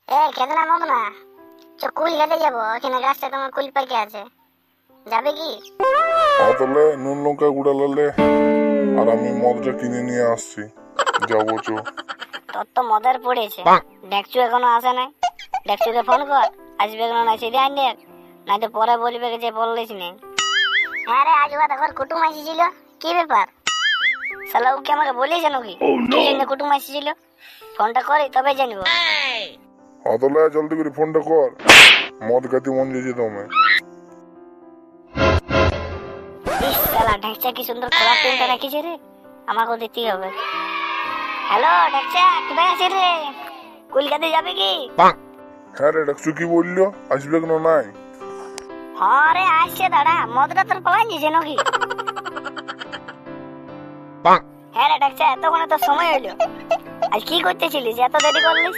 খেতে নামাবো না, কুল খেতে যাবো। ওখানে গাছটা তোমার কুল পাখি আছে, যাবে কি? তাহলে নুন লঙ্কা গুঁড়া লালে আর আমি মদটা কিনে নিয়ে আসছি, যাবো চো। তোর তো মদের পড়েছে, ডেকচু এখনো আসে নাই। ডেকচুকে ফোন কর, আসবে কেন না সেটা আন দেখ, নাই তো পরে বলবে যে বললিস নেই। হ্যাঁ রে, আজ ওর এখন কুটুম আসিছিল, কি ব্যাপার? শালা ওকে আমাকে বলিস নাকি কি জন্য কুটুম আসিছিল? ফোনটা করি তবে জানবো। তাহলে জলদি করে ফোনটা কর, মদ খাতে মন যেছে তোমায়। শালা ঢেকচা কি সুন্দর খোলা টিনটা রাখিছে রে, আমাকেও দিতে হবে। হ্যালো ঢেকচা, কোথায় আছিস রে? কলকাতা যাবে কি? হ্যাঁ রে ডাকছু, কি বললো? আসবে কেন নাই? হ্যাঁ রে আসছে, দাঁড়া। মদটা তোর পাওয়া যাচ্ছে নাকি? হ্যাঁ রে ঢেকচা, এতক্ষণে তো সময় হইলো। আজ কি করতেছিলিস, এত দেরি করলিস?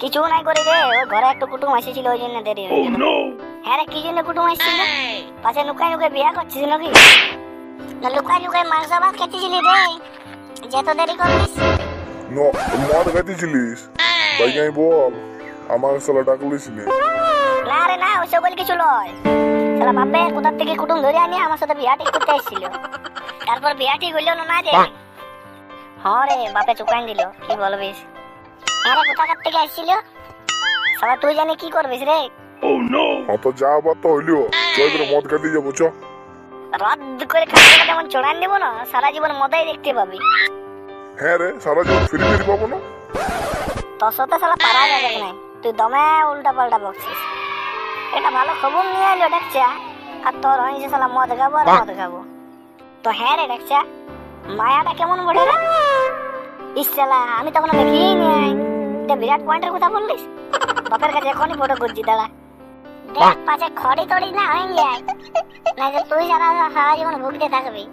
কিছু নাই করে রে, ওই ঘরে একটু কুটুম আসেছিল, ওই জন্য দেরি হয়ে গেল। হ্যাঁ রে, কি জন্য কুটুম আসছিল? পাশে লুকাই লুকাই বিয়া করছিস নাকি? না লুকাই লুকাই মাংস ভাত খেতেছিলি রে, যে এত দেরি করলিস? মদ খাইতেছিলিস? ভাই বল, আমার সালা ডাকলিস নি? না রে না, ওই সকল কিছু নয়। শালা বাপে কোথা থেকে কুটুম ধরে আনি আমার সাথে বিয়া ঠিক করতে এসেছিল, তারপর বিয়া ঠিক হইলো না রে। হ্যাঁ রে, বাপে চুকান দিল, কি বলবিস? হ্যাঁ রে, কোথাকার থেকে আসছিল? শালা তুই জানি কি করবিস রে? তো যা আবার তো হইলো, চল করে মদ খাইতে যাবো চ। রদ করে খাওয়া যেমন চড়ান দেবো না, সারা জীবন মদাই দেখতে পাবি। হ্যাঁ রে, সারা জীবন ফিরি ফিরি পাবো না। তোর সাথে শালা পারা যাবে না, তুই দমে উল্টা পাল্টা বকছিস। এটা ভালো খবর নিয়ে এলো দেখছা, আর তোর হয়েছে শালা মদ খাবো আর মদ খাবো। তো হ্যাঁ রে দেখছা, মায়াটা কেমন বড়ে রে? ইস শালা, আমি তখন দেখিই নাই। এটা বিরাট পয়েন্টের কথা বললিস। বাপের কাছে এখনই ফটো করছি, দাঁড়া দেখ পাশে খড়ি তড়ি না হয়ে যায়, না যে তুই সারা জীবন ভুগতে থাকবি।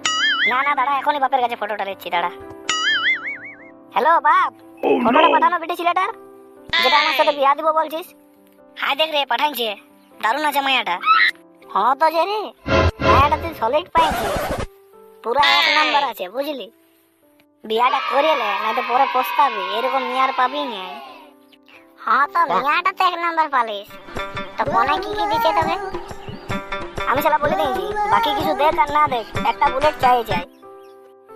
না না দাঁড়া, এখনই বাপের কাছে ফটোটা দিচ্ছি, দাঁড়া। হ্যালো বাপ, ফটোটা পাঠানো বেটে ছেলেটার, যেটা আমার সাথে বিয়া দিব বলছিস। হাই দেখ রে, পাঠাইছে, দারুণ আছে মায়াটা। হ্যাঁ তো যে রে, মায়াটা তুই সলিড পাইছিস, পুরা এক নাম্বার আছে বুঝলি। বিয়াটা করে লে, না তো পরে পস্তাবি, এরকম মেয়ার পাবি না। হ্যাঁ তো মেয়াটা তো এক নাম্বার পালিস, তো ফোনে কি কি দিচ্ছে তবে? আমি শালা বলে দিয়েছি, বাকি কিছু দেখ আর না দেখ, একটা বুলেট চাই।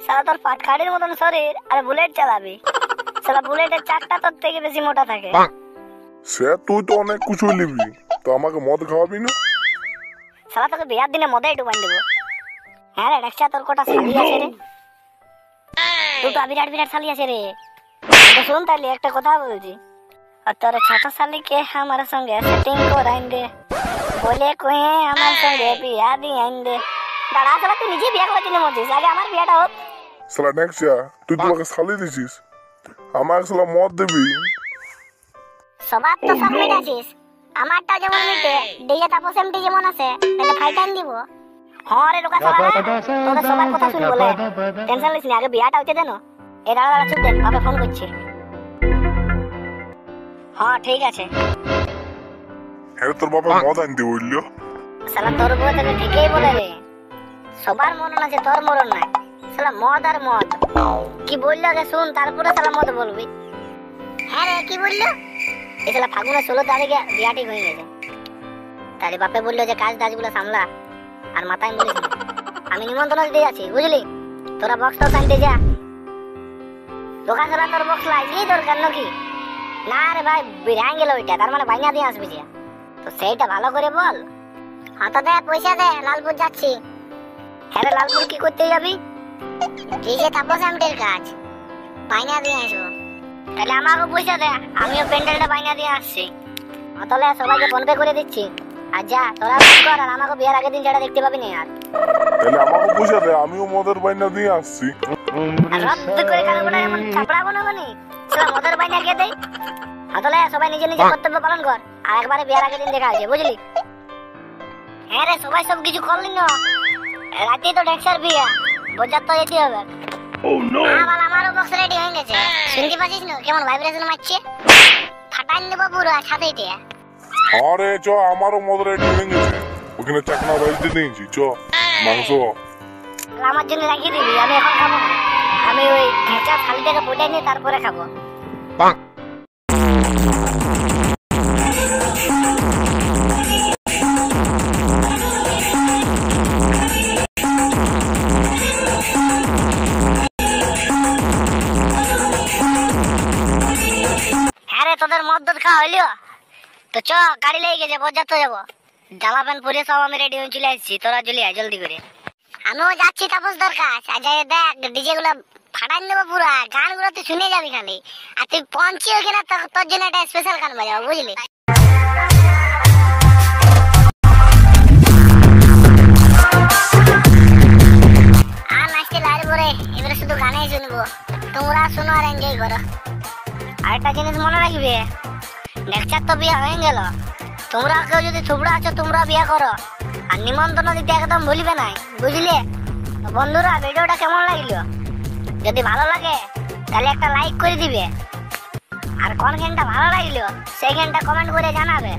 শালা তোর পাটখাড়ির মতন শরীর, আর বুলেট চালাবি? শালা বুলেটের চাকটা তোর থেকে বেশি মোটা থাকে। সে তুই তো অনেক কিছু নিবি, তো আমাকে মদ খাওয়াবি না? শালা তোকে বিয়ার দিনে মদেই ডুবাই দেবো। হ্যাঁ রে দেখছা, তোর কটা শালি আছে রে? দুটো বিরাট বিরাট শালি আছে রে। তো শুন তাহলে একটা কথা বলছি, আর তোর ছোট শালিকে আমার সঙ্গে সেটিং করাইন দে, বলে কয়ে আমার সঙ্গে বিয়া দিয়ে আইন দে। দাঁড়া শালা, তুই নিজে বিয়া করতে মরছিস, আগে আমার বিয়াটা হোক। শালা নেক্সা, তুই তোমাকে শালি দিছিস, আমাকে শালা মদ দিবি? সবার তো সব মিটাছিস, আমারটা যেমন মিটে, ডিজে তাপস এমটি যেমন আছে, এটা ফাইটাইন দিব। হ্যাঁ রে লোকা শালা, তোদের সবার কথা শুনি বলে টেনশন লিস না, আগে বিয়াটা হইতে দেন। এ দাঁড়া দাঁড়া, চুপ দে, বাবা ফোন করছে। হ্যাঁ ঠিক আছে। হ্যাঁ তোর বাবা মদ আনতে বললো? শালা তোর বউ তোকে ঠিকই বলে রে, সবার মরণ আছে, তোর মরণ নাই। শালা মদ আর মদ, কি বললো আগে শুন, তারপরে শালা মদ বলবি। হ্যাঁ রে, কি বললো? এই শালা ফাগুনের 16 তারিখে বিয়া ঠিক হয়ে গেছে। তাহলে বাপে বললো যে কাজ টাজগুলো সামলা, আর মাথায় বলিস না, আমি নিমন্ত্রণ দিতে যাচ্ছি বুঝলি। তোরা বক্সটাও আনতে যা। দোকান শালা তোর বক্স লাগলেই দরকার নাকি? না রে ভাই, বিরাং গেল ওইটা, তার মানে বাইনা দিয়ে আসবি যে, তো সেইটা ভালো করে বল। হাতে দে, পয়সা দে, লালপুর যাচ্ছি। হ্যাঁ রে, লালপুর কি করতে যাবি? ডিজে তাপস এমটির কাজ, বাইনা দিয়ে আসবো। তাহলে আমাকে পয়সা দে, আমিও প্যান্ডেলটা বাইনা দিয়ে আসছি। তাহলে সবাইকে ফোন পে করে দিচ্ছি, আর যা তোরা ফোন কর, আর আমাকে বিয়ার আগের দিন যেটা দেখতে পাবি না আর। তাহলে আমাকে পয়সা দে, আমিও মদের বাইনা দিয়ে আসছি। আর রদ করে কাগজটা এমন চাপড়াবো না বনি, সেটা মদের বাইনা কে দেয়? তাহলে সবাই নিজে নিজে কর্তব্য পালন কর, আর একবারে বিয়ার আগের দিন দেখা হয়েছে বুঝলি। হ্যাঁ রে, সবাই সব কিছু করলি না, রাতেই তো ডেক্সার বিয়া, বোঝার তো যেতে হবে। আমারও বক্স রেডি হয়ে গেছে, শুনতে পাচ্ছিস না কেমন ভাইব্রেশন মারছে? ফাটাই দেবো পুরো সাথে দিয়ে। আরে চ, আমারও মদ রেডি হয়ে গেছে, ওখানে চাকনা বাজতে দিয়েছি, চ মাংস আমার জন্য রাখিয়ে দিবি, আমি এখন খাবো না, আমি ওই ঢেঁচা থালিটাকে ফুটাই নিয়ে তারপরে খাবো। তোদের মদ খাওয়া হইলো? তো চ, গাড়ি লেগে গেছে, বরযাত্রা যাবো। জামা প্যান্ট পরে সব আমি রেডি হয়ে চলে আসছি, তোরা চলে আয় জলদি করে। আমিও যাচ্ছি তাপসদার কাছে। আর যাই দেখ, ডিজে গুলো ফাটাই দেবো পুরা, গানগুলো তুই শুনে যাবি খালি। আর তুই পৌঁছি ওখানে, তোর জন্য একটা স্পেশাল গান বাজাবো, বুঝলি? আর নাচতে লাগবো রে, এবারে শুধু গানেই শুনবো। তোমরা শোনো আর এনজয় করো। আরেকটা জিনিস মনে রাখবে, নেক্সট তো বিয়ে হয়ে গেল, তোমরা কেউ যদি থুবড়া আছো তোমরা বিয়ে করো। আর নিমন্ত্রণ দিতে একদম ভুলবে নাই, বুঝলে? বন্ধুরা, ভিডিওটা কেমন লাগলো? যদি ভালো লাগে তাহলে একটা লাইক করে দিবে। আর কোন গানটা ভালো লাগলো সেই গানটা কমেন্ট করে জানাবে।